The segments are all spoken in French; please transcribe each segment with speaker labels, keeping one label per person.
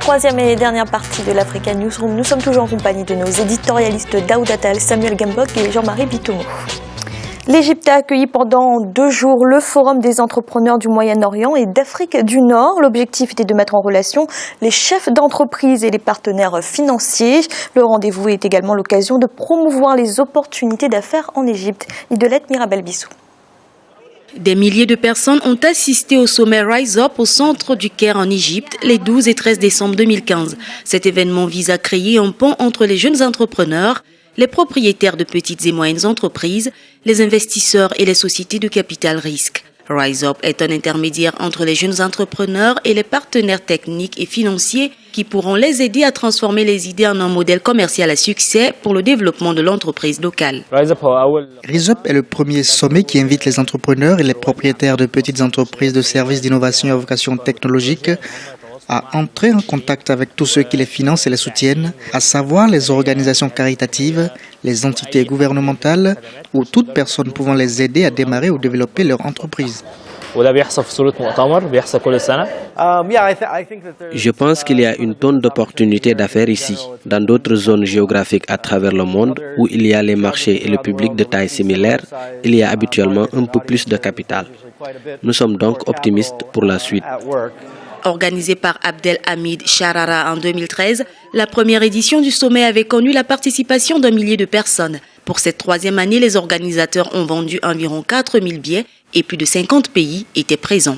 Speaker 1: Troisième et dernière partie de l'Africa Newsroom. Nous sommes toujours en compagnie de nos éditorialistes Daoud Attal, Samuel Gambok et Jean-Marie Bitomo. L'Égypte a accueilli pendant 2 jours le Forum des entrepreneurs du Moyen-Orient et d'Afrique du Nord. L'objectif était de mettre en relation les chefs d'entreprise et les partenaires financiers. Le rendez-vous est également l'occasion de promouvoir les opportunités d'affaires en Égypte. Idolette Mirabel-Bissou.
Speaker 2: Des milliers de personnes ont assisté au sommet Rise Up au centre du Caire en Égypte les 12 et 13 décembre 2015. Cet événement vise à créer un pont entre les jeunes entrepreneurs, les propriétaires de petites et moyennes entreprises, les investisseurs et les sociétés de capital risque. Rise Up est un intermédiaire entre les jeunes entrepreneurs et les partenaires techniques et financiers qui pourront les aider à transformer les idées en un modèle commercial à succès pour le développement de l'entreprise locale.
Speaker 3: Rise Up est le premier sommet qui invite les entrepreneurs et les propriétaires de petites entreprises de services d'innovation à vocation technologique à entrer en contact avec tous ceux qui les financent et les soutiennent, à savoir les organisations caritatives, les entités gouvernementales ou toute personne pouvant les aider à démarrer ou développer leur entreprise.
Speaker 4: Je pense qu'il y a une tonne d'opportunités d'affaires ici, dans d'autres zones géographiques à travers le monde où il y a les marchés et le public de taille similaire, il y a habituellement un peu plus de capital. Nous sommes donc optimistes pour la suite.
Speaker 2: Organisée par Abdelhamid Charara en 2013, la première édition du sommet avait connu la participation d'1 millier de personnes. Pour cette troisième année, les organisateurs ont vendu environ 4000 billets et plus de 50 pays étaient présents.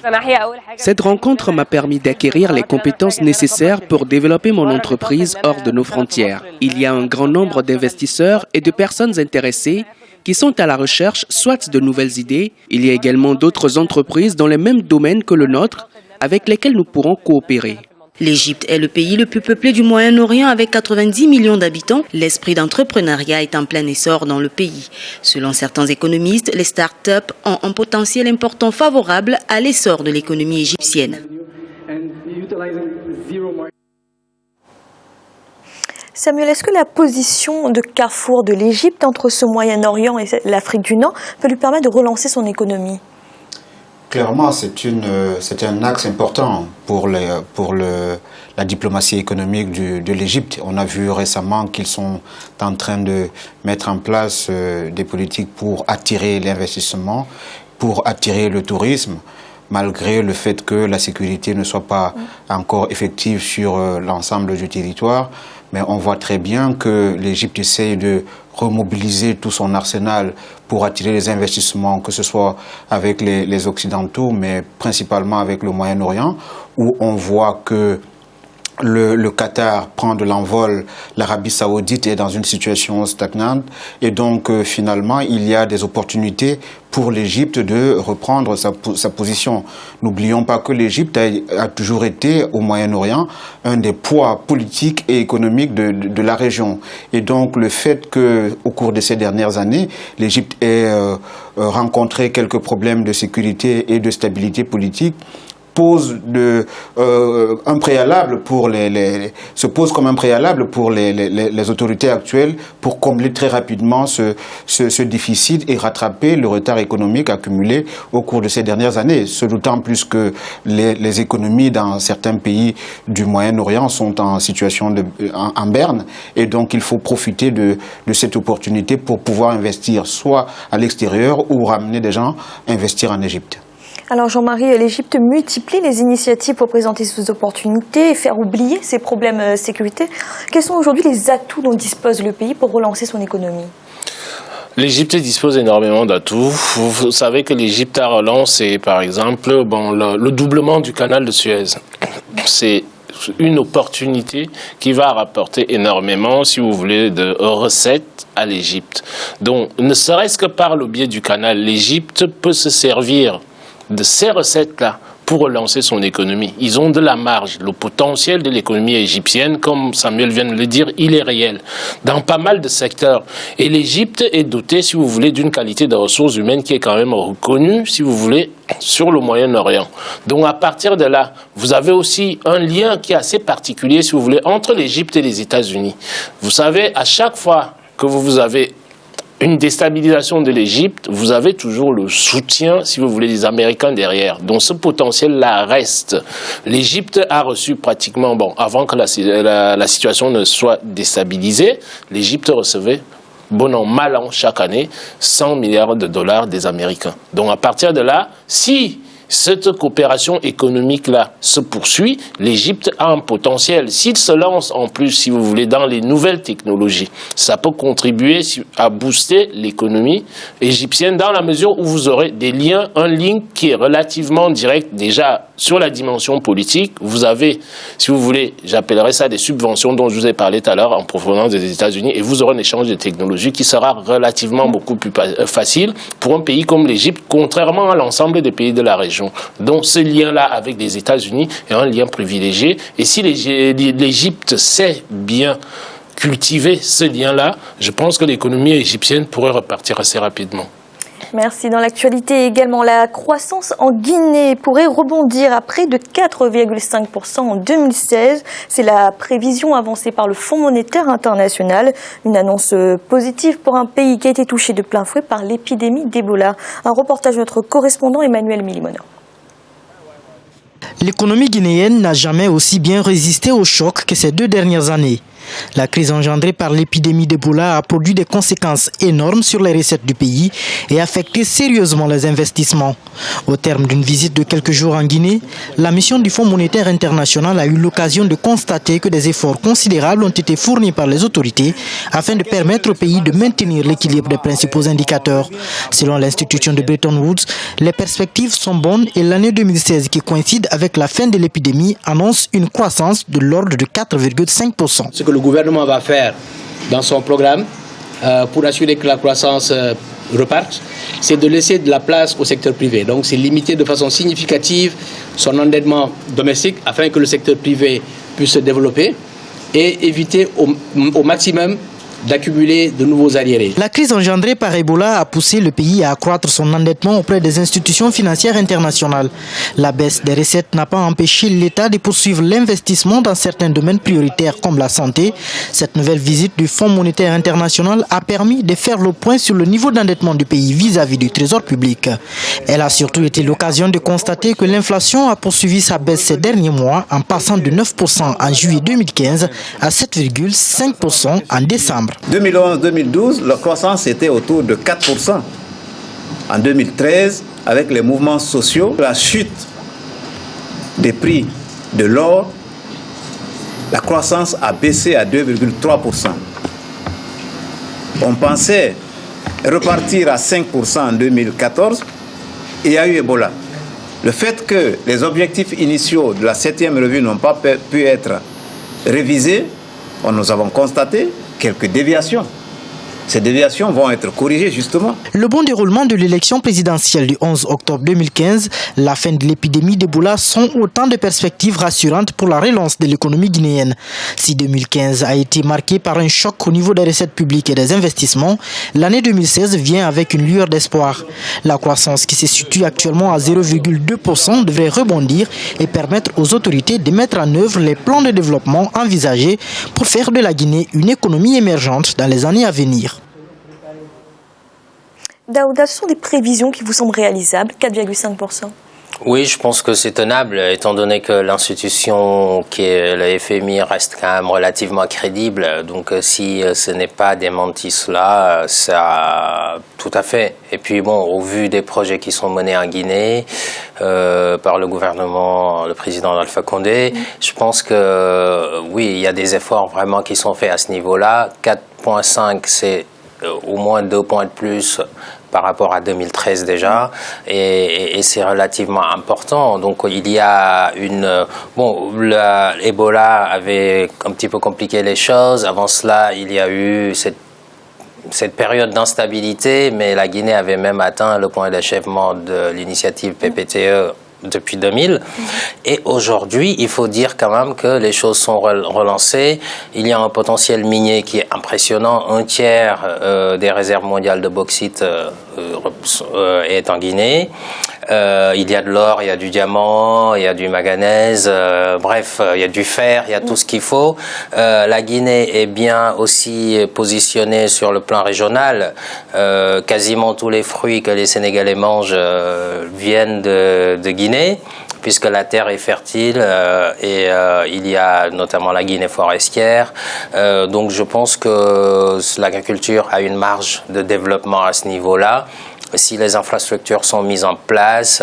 Speaker 5: Cette rencontre m'a permis d'acquérir les compétences nécessaires pour développer mon entreprise hors de nos frontières. Il y a un grand nombre d'investisseurs et de personnes intéressées qui sont à la recherche soit de nouvelles idées. Il y a également d'autres entreprises dans les mêmes domaines que le nôtre avec lesquels nous pourrons coopérer.
Speaker 2: L'Égypte est le pays le plus peuplé du Moyen-Orient avec 90 millions d'habitants. L'esprit d'entrepreneuriat est en plein essor dans le pays. Selon certains économistes, les start-up ont un potentiel important favorable à l'essor de l'économie égyptienne.
Speaker 1: Samuel, est-ce que la position de carrefour de l'Égypte entre ce Moyen-Orient et l'Afrique du Nord peut lui permettre de relancer son économie ?
Speaker 6: Clairement, c'est un axe important pour la diplomatie économique de l'Égypte. On a vu récemment qu'ils sont en train de mettre en place des politiques pour attirer l'investissement, pour attirer le tourisme, malgré le fait que la sécurité ne soit pas encore effective sur l'ensemble du territoire. Mais on voit très bien que l'Égypte essaye de remobiliser tout son arsenal pour attirer les investissements, que ce soit avec les Occidentaux, mais principalement avec le Moyen-Orient, où on voit que le Qatar prend de l'envol, l'Arabie Saoudite est dans une situation stagnante, et donc finalement il y a des opportunités pour l'Égypte de reprendre sa position. N'oublions pas que l'Égypte a toujours été au Moyen-Orient un des poids politiques et économiques de la région. Et donc le fait qu'au cours de ces dernières années, l'Égypte ait rencontré quelques problèmes de sécurité et de stabilité politique pose un préalable pour se pose comme un préalable pour les autorités actuelles pour combler très rapidement ce déficit et rattraper le retard économique accumulé au cours de ces dernières années. Ce d'autant plus que les économies dans certains pays du Moyen-Orient sont en situation en berne, et donc il faut profiter de cette opportunité pour pouvoir investir soit à l'extérieur ou ramener des gens investir en Égypte.
Speaker 1: Alors Jean-Marie, l'Égypte multiplie les initiatives pour présenter ces opportunités et faire oublier ces problèmes de sécurité. Quels sont aujourd'hui les atouts dont dispose le pays pour relancer son économie ?
Speaker 7: L'Égypte dispose énormément d'atouts. Vous savez que l'Égypte a relancé, par exemple, le doublement du canal de Suez. C'est une opportunité qui va rapporter énormément, si vous voulez, de recettes à l'Égypte. Donc, ne serait-ce que par le biais du canal, l'Égypte peut se servir de ces recettes-là pour relancer son économie. Ils ont de la marge. Le potentiel de l'économie égyptienne, comme Samuel vient de le dire, il est réel dans pas mal de secteurs. Et l'Égypte est dotée, si vous voulez, d'une qualité de ressources humaines qui est quand même reconnue, si vous voulez, sur le Moyen-Orient. Donc à partir de là, vous avez aussi un lien qui est assez particulier, si vous voulez, entre l'Égypte et les États-Unis. Vous savez, à chaque fois que vous avez une déstabilisation de l'Égypte, vous avez toujours le soutien, si vous voulez, des Américains derrière. Donc ce potentiel-là reste. L'Égypte a reçu pratiquement, avant que la situation ne soit déstabilisée, l'Égypte recevait, bon an, mal an, chaque année, 100 milliards de dollars des Américains. Donc à partir de là, si cette coopération économique-là se poursuit, l'Égypte a un potentiel. S'il se lance en plus, si vous voulez, dans les nouvelles technologies, ça peut contribuer à booster l'économie égyptienne dans la mesure où vous aurez des liens, un lien qui est relativement direct déjà sur la dimension politique. Vous avez, si vous voulez, j'appellerais ça des subventions dont je vous ai parlé tout à l'heure en provenance des États-Unis, et vous aurez un échange de technologies qui sera relativement beaucoup plus facile pour un pays comme l'Égypte, contrairement à l'ensemble des pays de la région. Donc ce lien-là avec les États-Unis est un lien privilégié. Et si l'Égypte sait bien cultiver ce lien-là, je pense que l'économie égyptienne pourrait repartir assez rapidement.
Speaker 1: Merci. Dans l'actualité également, la croissance en Guinée pourrait rebondir à près de 4,5% en 2016. C'est la prévision avancée par le Fonds monétaire international. Une annonce positive pour un pays qui a été touché de plein fouet par l'épidémie d'Ebola. Un reportage de notre correspondant Emmanuel Milimona.
Speaker 8: L'économie guinéenne n'a jamais aussi bien résisté au choc que ces 2 dernières années. La crise engendrée par l'épidémie d'Ebola a produit des conséquences énormes sur les recettes du pays et affecté sérieusement les investissements. Au terme d'une visite de quelques jours en Guinée, la mission du Fonds monétaire international a eu l'occasion de constater que des efforts considérables ont été fournis par les autorités afin de permettre au pays de maintenir l'équilibre des principaux indicateurs. Selon l'institution de Bretton Woods, les perspectives sont bonnes et l'année 2016 qui coïncide avec la fin de l'épidémie annonce une croissance de l'ordre de 4,5%.
Speaker 9: Ce que le gouvernement va faire dans son programme pour assurer que la croissance reparte, c'est de laisser de la place au secteur privé. Donc c'est limiter de façon significative son endettement domestique afin que le secteur privé puisse se développer et éviter au maximum d'accumuler de nouveaux arriérés.
Speaker 8: La crise engendrée par Ebola a poussé le pays à accroître son endettement auprès des institutions financières internationales. La baisse des recettes n'a pas empêché l'État de poursuivre l'investissement dans certains domaines prioritaires comme la santé. Cette nouvelle visite du Fonds monétaire international a permis de faire le point sur le niveau d'endettement du pays vis-à-vis du trésor public. Elle a surtout été l'occasion de constater que l'inflation a poursuivi sa baisse ces derniers mois en passant de 9% en juillet 2015 à 7,5% en décembre.
Speaker 10: 2011-2012, la croissance était autour de 4%. En 2013, avec les mouvements sociaux, la chute des prix de l'or, la croissance a baissé à 2,3%. On pensait repartir à 5% en 2014 et il y a eu Ebola. Le fait que les objectifs initiaux de la 7e revue n'ont pas pu être révisés, nous avons constaté quelques déviations. Ces déviations vont être corrigées justement.
Speaker 8: Le bon déroulement de l'élection présidentielle du 11 octobre 2015, la fin de l'épidémie d'Ebola sont autant de perspectives rassurantes pour la relance de l'économie guinéenne. Si 2015 a été marqué par un choc au niveau des recettes publiques et des investissements, l'année 2016 vient avec une lueur d'espoir. La croissance qui se situe actuellement à 0,2% devrait rebondir et permettre aux autorités de mettre en œuvre les plans de développement envisagés pour faire de la Guinée une économie émergente dans les années à venir.
Speaker 1: Daouda, ce sont des prévisions qui vous semblent réalisables, 4,5%?
Speaker 11: Oui, je pense que c'est tenable, étant donné que l'institution qui est le FMI reste quand même relativement crédible. Donc si ce n'est pas démenti cela, ça tout à fait. Et puis bon, au vu des projets qui sont menés en Guinée par le gouvernement, le président Alpha Condé, je pense que oui, il y a des efforts vraiment qui sont faits à ce niveau-là. 4,5, c'est au moins 2 points de plus par rapport à 2013 déjà, et c'est relativement important. Donc il y a une... Bon, l'Ebola avait un petit peu compliqué les choses. Avant cela, il y a eu cette période d'instabilité, mais la Guinée avait même atteint le point d'achèvement de l'initiative PPTE depuis 2000. Et aujourd'hui, il faut dire quand même que les choses sont relancées. Il y a un potentiel minier qui est impressionnant. 1/3 des réserves mondiales de bauxite est en Guinée. Il y a de l'or, il y a du diamant, il y a du manganèse, bref, il y a du fer, il y a tout ce qu'il faut. La Guinée est bien aussi positionnée sur le plan régional. Quasiment tous les fruits que les Sénégalais mangent viennent de Guinée, puisque la terre est fertile et il y a notamment la Guinée forestière. Donc je pense que l'agriculture a une marge de développement à ce niveau-là. Si les infrastructures sont mises en place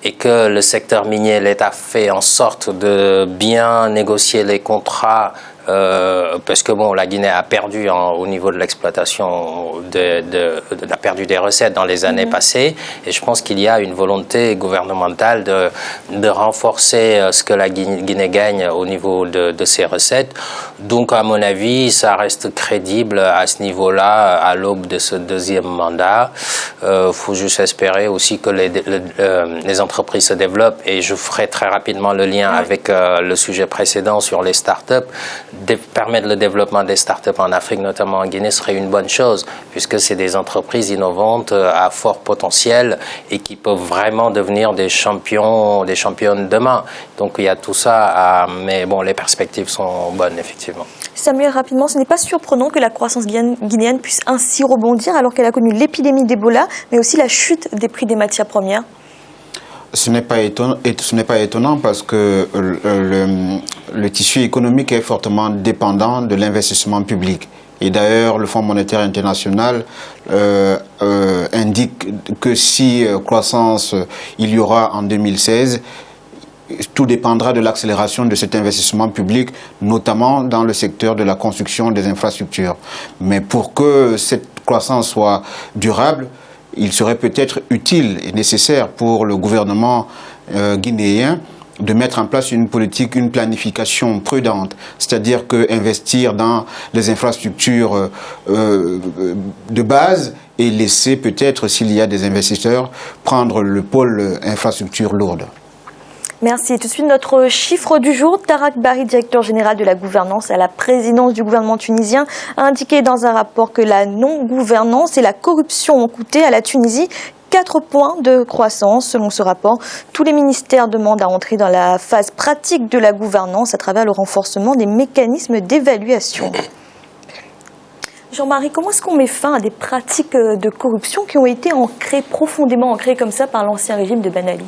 Speaker 11: et que le secteur minier, l'État fait en sorte de bien négocier les contrats, parce que bon, la Guinée a perdu au niveau de l'exploitation, a perdu des recettes dans les années passées, et je pense qu'il y a une volonté gouvernementale de renforcer ce que la Guinée gagne au niveau de ses recettes. Donc à mon avis, ça reste crédible à ce niveau-là à l'aube de ce deuxième mandat. Faut juste espérer aussi que les entreprises se développent, et je ferai très rapidement le lien avec le sujet précédent sur les startups. Permettre le développement des startups en Afrique, notamment en Guinée, serait une bonne chose, puisque c'est des entreprises innovantes à fort potentiel et qui peuvent vraiment devenir des champions, des championnes demain. Donc il y a tout ça, mais bon, les perspectives sont bonnes, effectivement.
Speaker 1: Samuel, rapidement, ce n'est pas surprenant que la croissance guinéenne puisse ainsi rebondir alors qu'elle a connu l'épidémie d'Ebola, mais aussi la chute des prix des matières premières.
Speaker 6: Ce n'est pas étonnant parce que le tissu économique est fortement dépendant de l'investissement public. Et d'ailleurs, le Fonds monétaire international indique que si croissance il y aura en 2016, tout dépendra de l'accélération de cet investissement public, notamment dans le secteur de la construction des infrastructures. Mais pour que cette croissance soit durable, il serait peut-être utile et nécessaire pour le gouvernement guinéen de mettre en place une politique, une planification prudente, c'est-à-dire qu'investir dans les infrastructures de base et laisser peut-être, s'il y a des investisseurs, prendre le pôle infrastructure lourde.
Speaker 1: Merci. Tout de suite, notre chiffre du jour. Tarak Bari, directeur général de la gouvernance à la présidence du gouvernement tunisien, a indiqué dans un rapport que la non-gouvernance et la corruption ont coûté à la Tunisie 4 points de croissance. Selon ce rapport, tous les ministères demandent à entrer dans la phase pratique de la gouvernance à travers le renforcement des mécanismes d'évaluation. Jean-Marie, comment est-ce qu'on met fin à des pratiques de corruption qui ont été profondément ancrées comme ça par l'ancien régime de Ben Ali ?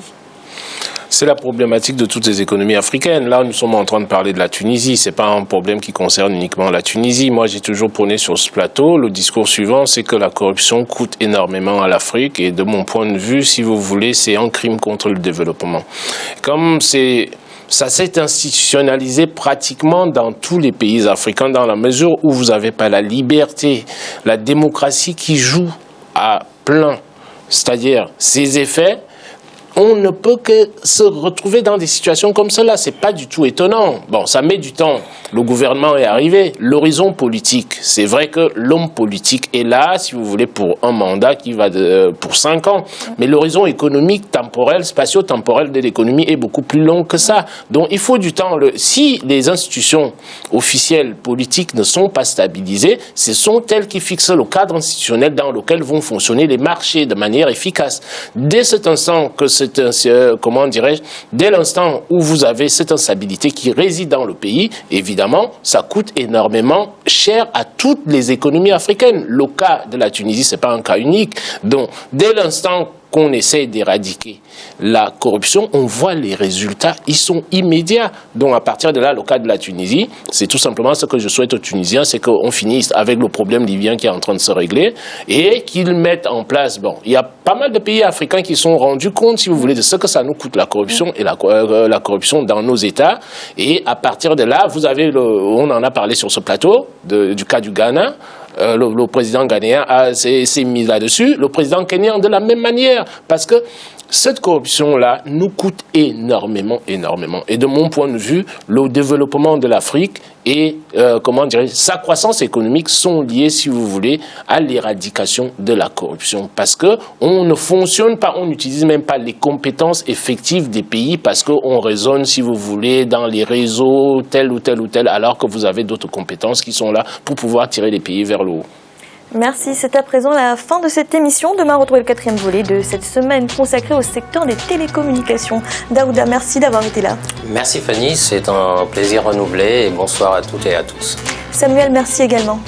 Speaker 7: C'est la problématique de toutes les économies africaines. Là, nous sommes en train de parler de la Tunisie. C'est pas un problème qui concerne uniquement la Tunisie. Moi, j'ai toujours prôné sur ce plateau le discours suivant, c'est que la corruption coûte énormément à l'Afrique. Et de mon point de vue, si vous voulez, c'est un crime contre le développement. Comme ça s'est institutionnalisé pratiquement dans tous les pays africains, dans la mesure où vous n'avez pas la liberté, la démocratie qui joue à plein. C'est-à-dire, ses effets, on ne peut que se retrouver dans des situations comme cela. C'est pas du tout étonnant. Bon, ça met du temps. Le gouvernement est arrivé. L'horizon politique, c'est vrai que l'homme politique est là, si vous voulez, pour un mandat qui va pour 5 ans. Mais l'horizon économique, temporel, spatio-temporel de l'économie est beaucoup plus long que ça. Donc, il faut du temps. Si les institutions officielles politiques ne sont pas stabilisées, ce sont elles qui fixent le cadre institutionnel dans lequel vont fonctionner les marchés de manière efficace. Dès cet instant que dès l'instant où vous avez cette instabilité qui réside dans le pays, évidemment, ça coûte énormément cher à toutes les économies africaines. Le cas de la Tunisie, c'est pas un cas unique. Donc, dès l'instant qu'on essaie d'éradiquer la corruption, on voit les résultats, ils sont immédiats. Donc à partir de là, le cas de la Tunisie, c'est tout simplement ce que je souhaite aux Tunisiens, c'est qu'on finisse avec le problème libyen qui est en train de se régler et qu'ils mettent en place, bon, il y a pas mal de pays africains qui sont rendus compte, si vous voulez, de ce que ça nous coûte la corruption et la corruption dans nos États. Et à partir de là, vous avez, on en a parlé sur ce plateau, du cas du Ghana. Le président ghanéen s'est mis là-dessus, le président kenyan de la même manière, parce que cette corruption-là nous coûte énormément, énormément. Et de mon point de vue, le développement de l'Afrique et sa croissance économique sont liés, si vous voulez, à l'éradication de la corruption. Parce que on ne fonctionne pas, on n'utilise même pas les compétences effectives des pays parce qu'on raisonne, si vous voulez, dans les réseaux tel ou tel ou tel, alors que vous avez d'autres compétences qui sont là pour pouvoir tirer les pays vers le haut.
Speaker 1: Merci, c'est à présent la fin de cette émission. Demain, retrouvez le 4e volet de cette semaine consacrée au secteur des télécommunications. Daouda, merci d'avoir été là.
Speaker 11: Merci Fanny, c'est un plaisir renouvelé et bonsoir à toutes et à tous.
Speaker 1: Samuel, merci également.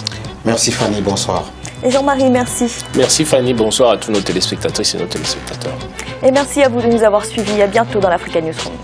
Speaker 6: Merci Fanny, bonsoir.
Speaker 1: Et Jean-Marie, merci.
Speaker 7: Merci Fanny, bonsoir à tous nos téléspectatrices et nos téléspectateurs.
Speaker 1: Et merci à vous de nous avoir suivis. À bientôt dans l'Africa Newsroom.